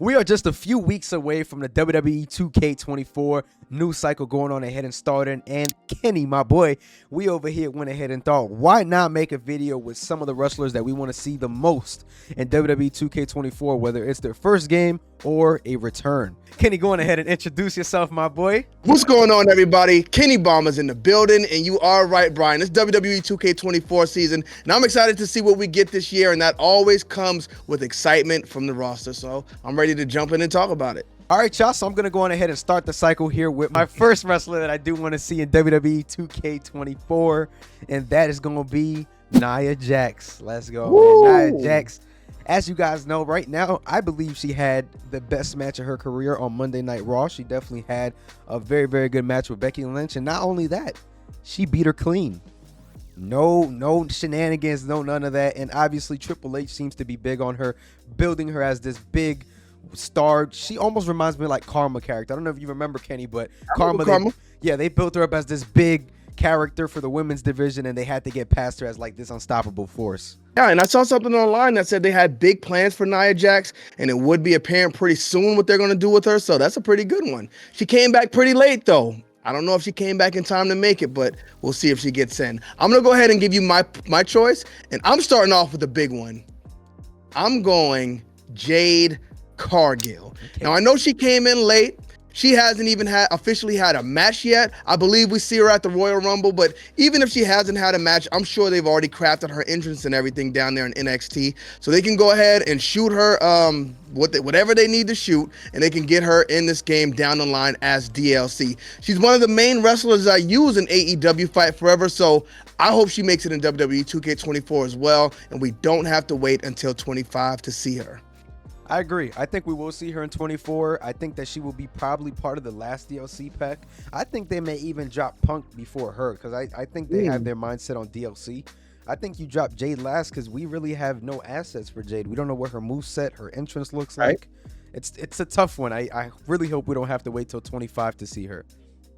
We are just a few weeks away from the WWE 2K24 news cycle going on ahead and starting. And Kenny, my boy, we over here went ahead and thought, why not make a video with some of the wrestlers that we want to see the most in WWE 2K24, whether it's their first game or a return. Kenny, go on ahead and introduce yourself, my boy. What's going on, everybody? Kenny Bomber's in the building, and you are right, Brian. It's WWE 2K24 season, and I'm excited to see what we get this year, and that always comes with excitement from the roster, so I'm ready to jump in and talk about it. All right, y'all, so I'm going to go on ahead and start the cycle here with my first wrestler that I do want to see in WWE 2K24, and that is going to be Nia Jax. Let's go, man. Nia Jax. As you guys know, right now, I believe she had the best match of her career on Monday Night Raw. She definitely had a very, very good match with Becky Lynch. And not only that, she beat her clean. No shenanigans, no none of that. And obviously, Triple H seems to be big on her, building her as this big star. She almost reminds me of like Karma character. I don't know if you remember, Kenny, but Karma. They built her up as this big character for the women's division, and they had to get past her as like this unstoppable force. Yeah, and I saw something online that said they had big plans for Nia Jax, and it would be apparent pretty soon what they're going to do with her, so that's a pretty good one. She came back pretty late, though. I don't know if she came back in time to make it, but we'll see if she gets in. I'm going to go ahead and give you my choice, and I'm starting off with the big one. I'm going Jade Cargill. Okay. Now, I know she came in late. She hasn't even officially had a match yet. I believe we see her at the Royal Rumble, but even if she hasn't had a match, I'm sure they've already crafted her entrance and everything down there in NXT. So they can go ahead and shoot her whatever they need to shoot, and they can get her in this game down the line as DLC. She's one of the main wrestlers I use in AEW Fight Forever, so I hope she makes it in WWE 2K24 as well, and we don't have to wait until 25 to see her. I agree. I think we will see her in 24. I think that she will be probably part of the last DLC pack. I think they may even drop Punk before her because I think they have their mindset on DLC. I think you drop Jade last because we really have no assets for Jade. We don't know what her moveset, her entrance looks like. It's a tough one. I really hope we don't have to wait till 25 to see her.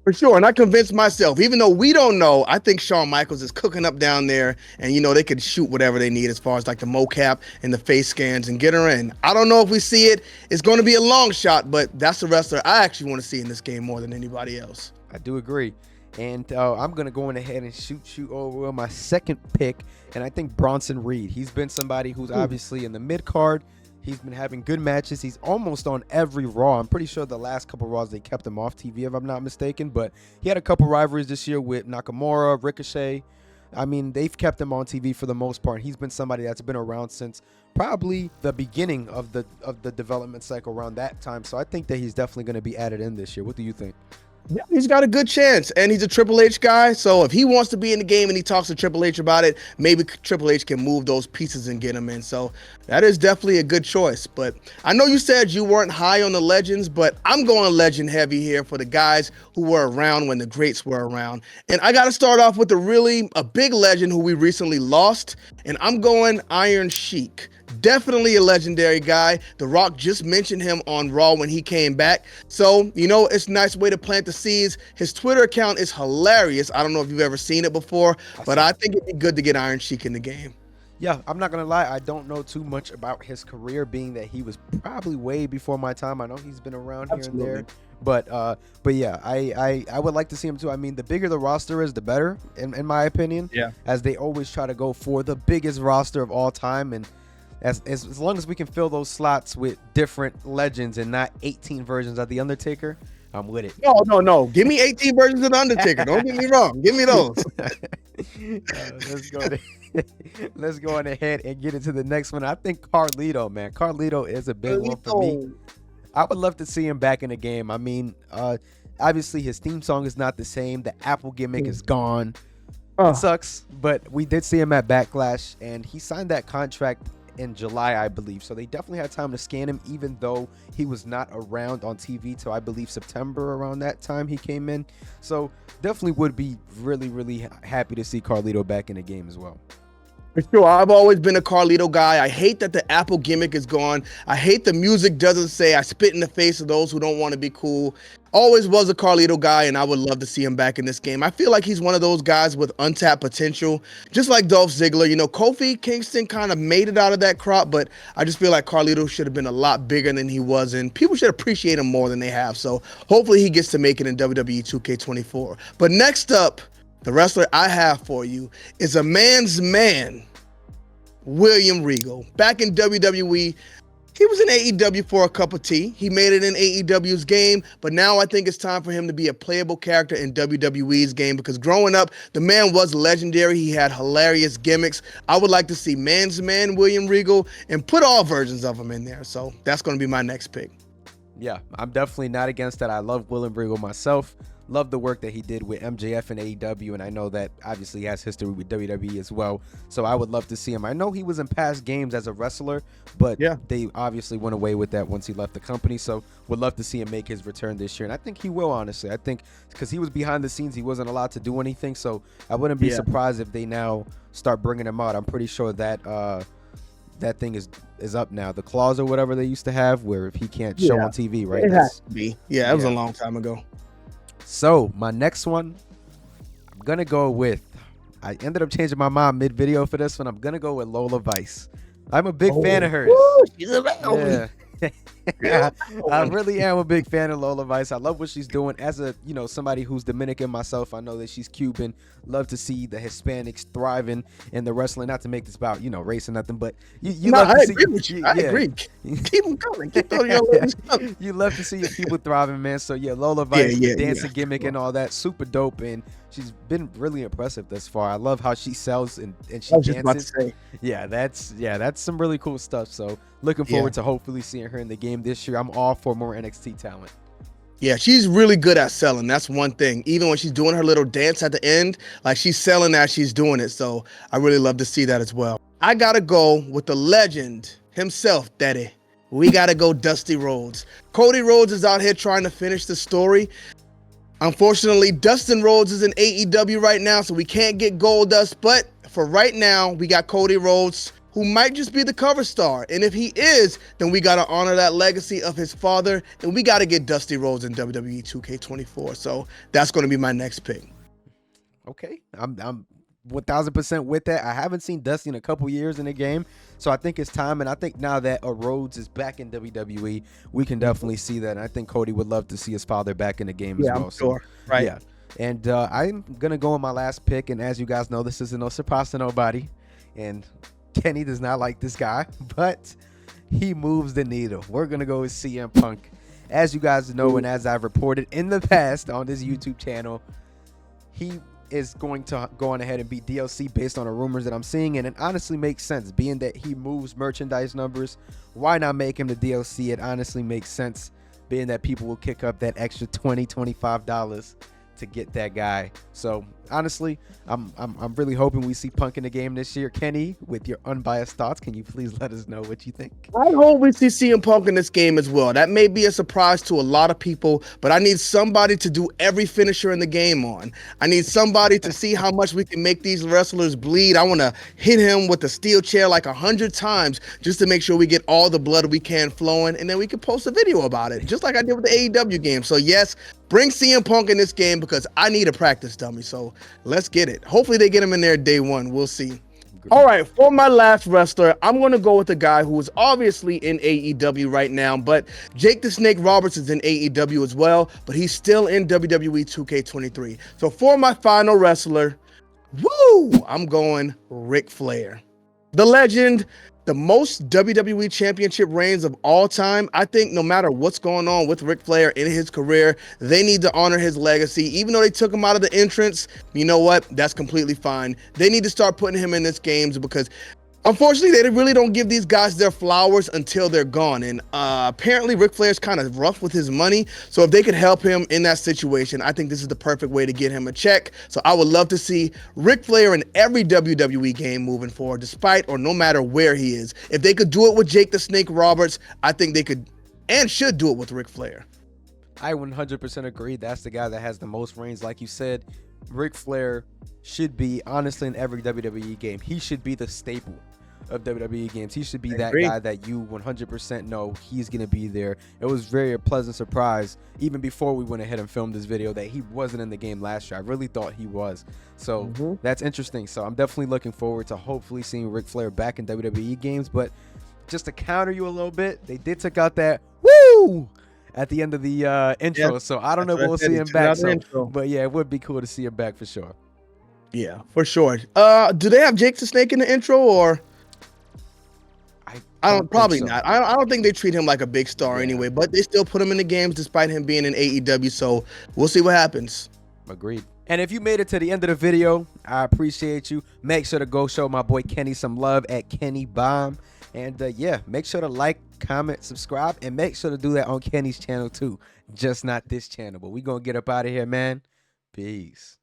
For sure, and I convinced myself, even though we don't know, I think Shawn Michaels is cooking up down there, and they could shoot whatever they need as far as like the mocap and the face scans and get her in. I don't know if we see it. It's going to be a long shot, but that's the wrestler I actually want to see in this game more than anybody else. I do agree, and I'm going to go in ahead and shoot over my second pick, and I think Bronson Reed. He's been somebody who's obviously in the mid-card. He's been having good matches. He's almost on every Raw. I'm pretty sure the last couple Raws they kept him off TV, if I'm not mistaken. But he had a couple rivalries this year with Nakamura, Ricochet. I mean, they've kept him on TV for the most part. He's been somebody that's been around since probably the beginning of the development cycle around that time. So I think that he's definitely going to be added in this year. What do you think? Yeah, he's got a good chance, and he's a Triple H guy, so if he wants to be in the game and he talks to Triple H about it, maybe Triple H can move those pieces and get him in, so that is definitely a good choice. But I know you said you weren't high on the legends, but I'm going legend heavy here for the guys who were around when the greats were around, and I got to start off with a big legend who we recently lost, and I'm going Iron Sheik. Definitely a legendary guy. The Rock just mentioned him on Raw when he came back. So, it's a nice way to plant the seeds. His Twitter account is hilarious. I don't know if you've ever seen it before, but I think it'd be good to get Iron Sheik in the game. Yeah, I'm not going to lie. I don't know too much about his career, being that he was probably way before my time. I know he's been around here and there. But yeah, I would like to see him too. I mean, the bigger the roster is, the better, in my opinion. Yeah. As they always try to go for the biggest roster of all time. And as long as we can fill those slots with different legends and not 18 versions of The Undertaker, I'm with it. No. Give me 18 versions of The Undertaker. Don't get me wrong. Give me those. Let's go on ahead and get into the next one. I think Carlito, man. Carlito is a big one for me. I would love to see him back in the game. I mean, obviously his theme song is not the same. The Apple gimmick is gone. It sucks, but we did see him at Backlash, and he signed that contract in July, I believe. So they definitely had time to scan him, even though he was not around on TV till I believe September. Around that time he came in. So definitely would be really, really happy to see Carlito back in the game as well. For sure. I've always been a Carlito guy. I hate that the Apple gimmick is gone. I hate the music doesn't say I spit in the face of those who don't want to be cool. Always was a Carlito guy, and I would love to see him back in this game. I feel like he's one of those guys with untapped potential, just like Dolph Ziggler. You know, Kofi Kingston kind of made it out of that crop, but I just feel like Carlito should have been a lot bigger than he was, and people should appreciate him more than they have. So hopefully he gets to make it in WWE 2K24. But next up, the wrestler I have for you is a man's man, William Regal. Back in WWE, he was in AEW for a cup of tea. He made it in AEW's game, but now I think it's time for him to be a playable character in WWE's game, because growing up, the man was legendary. He had hilarious gimmicks. I would like to see man's man William Regal and put all versions of him in there. So that's going to be my next pick. Yeah, I'm definitely not against that. I love William Regal myself. Love the work that he did with MJF and AEW, and I know that obviously he has history with WWE as well, so I would love to see him. I know he was in past games as a wrestler, but yeah, they obviously went away with that once he left the company, so would love to see him make his return this year, and I think he will, honestly. I think because he was behind the scenes, he wasn't allowed to do anything, so I wouldn't be surprised if they now start bringing him out. I'm pretty sure that that thing is up now, the clause or whatever they used to have, where if he can't show on TV, right? It has to be. Yeah, it was a long time ago. So my next one, I'm gonna go with, I ended up changing my mind mid-video for this one. I'm gonna go with Lola Vice. I'm a big fan of hers. Woo, she's a yeah. I really am a big fan of Lola Vice. I love what she's doing. As a, somebody who's Dominican myself, I know that she's Cuban. Love to see the Hispanics thriving in the wrestling. Not to make this about, race or nothing, but you love to see. Agree with you. I agree. Keep them coming. Keep throwing your ladies coming. You love to see your people thriving, man. So yeah, Lola Vice, the dancing gimmick and all that, super dope, and she's been really impressive thus far. I love how she sells and she dances. Yeah, that's some really cool stuff. So looking forward to hopefully seeing her in the game this year. I'm all for more NXT talent. Yeah, she's really good at selling. That's one thing. Even when she's doing her little dance at the end, like she's selling as she's doing it. So I really love to see that as well. I got to go with the legend himself, Daddy. We got to go Dusty Rhodes. Cody Rhodes is out here trying to finish the story. Unfortunately, Dustin Rhodes is in AEW right now, so we can't get Goldust. But for right now, we got Cody Rhodes, who might just be the cover star. And if he is, then we got to honor that legacy of his father, and we got to get Dusty Rhodes in WWE 2K24. So that's going to be my next pick. Okay, I'm 1000% with that. I haven't seen Dusty in a couple years in the game, so I think it's time. And I think now that Rhodes is back in WWE, we can definitely see that. And I think Cody would love to see his father back in the game as well. I'm sure. Right. Yeah. And I'm gonna go on my last pick. And as you guys know, this isn't no surprise to nobody. And Kenny does not like this guy, but he moves the needle. We're gonna go with CM Punk. As you guys know, and as I've reported in the past on this YouTube channel, he is going to go on ahead and be DLC based on the rumors that I'm seeing, and it honestly makes sense, being that he moves merchandise numbers. Why not make him the DLC? It honestly makes sense, being that people will kick up that extra $20-$25 to get that guy. So honestly, I'm really hoping we see Punk in the game this year. Kenny, with your unbiased thoughts, can you please let us know what you think? I hope we see CM Punk in this game as well. That may be a surprise to a lot of people, but I need somebody to do every finisher in the game on. I need somebody to see how much we can make these wrestlers bleed. I want to hit him with the steel chair like 100 times just to make sure we get all the blood we can flowing, and then we can post a video about it, just like I did with the AEW game. So yes, bring CM Punk in this game because I need a practice dummy. So let's get it. Hopefully they get him in there day one. We'll see. All right, for my last wrestler, I'm going to go with a guy who is obviously in AEW right now, but Jake the Snake Roberts is in AEW as well, but he's still in WWE 2K23. So for my final wrestler, I'm going Ric Flair. The legend, the most WWE championship reigns of all time. I think no matter what's going on with Ric Flair in his career, they need to honor his legacy. Even though they took him out of the entrance, you know what? That's completely fine. They need to start putting him in this games because unfortunately, they really don't give these guys their flowers until they're gone. And apparently, Ric Flair's kind of rough with his money. So if they could help him in that situation, I think this is the perfect way to get him a check. So I would love to see Ric Flair in every WWE game moving forward, despite or no matter where he is. If they could do it with Jake the Snake Roberts, I think they could and should do it with Ric Flair. I 100% agree. That's the guy that has the most reigns. Like you said, Ric Flair should be, honestly, in every WWE game. He should be the staple of WWE games. He should be that guy that you 100% know he's going to be there. It was very a pleasant surprise, even before we went ahead and filmed this video, that he wasn't in the game last year. I really thought he was. So that's interesting. So I'm definitely looking forward to hopefully seeing Ric Flair back in WWE games. But just to counter you a little bit, they did take out that woo at the end of the intro. Yeah, so I don't know if we'll see him back. So, but yeah, it would be cool to see him back for sure. Yeah, for sure. Do they have Jake the Snake in the intro, or? I don't probably so. Not. I don't think they treat him like a big star anyway, but they still put him in the games despite him being in AEW. So we'll see what happens. Agreed. And if you made it to the end of the video, I appreciate you. Make sure to go show my boy Kenny some love at Kenny Bomb. And yeah, make sure to like, comment, subscribe, and make sure to do that on Kenny's channel too. Just not this channel. But we gonna get up out of here, man. Peace.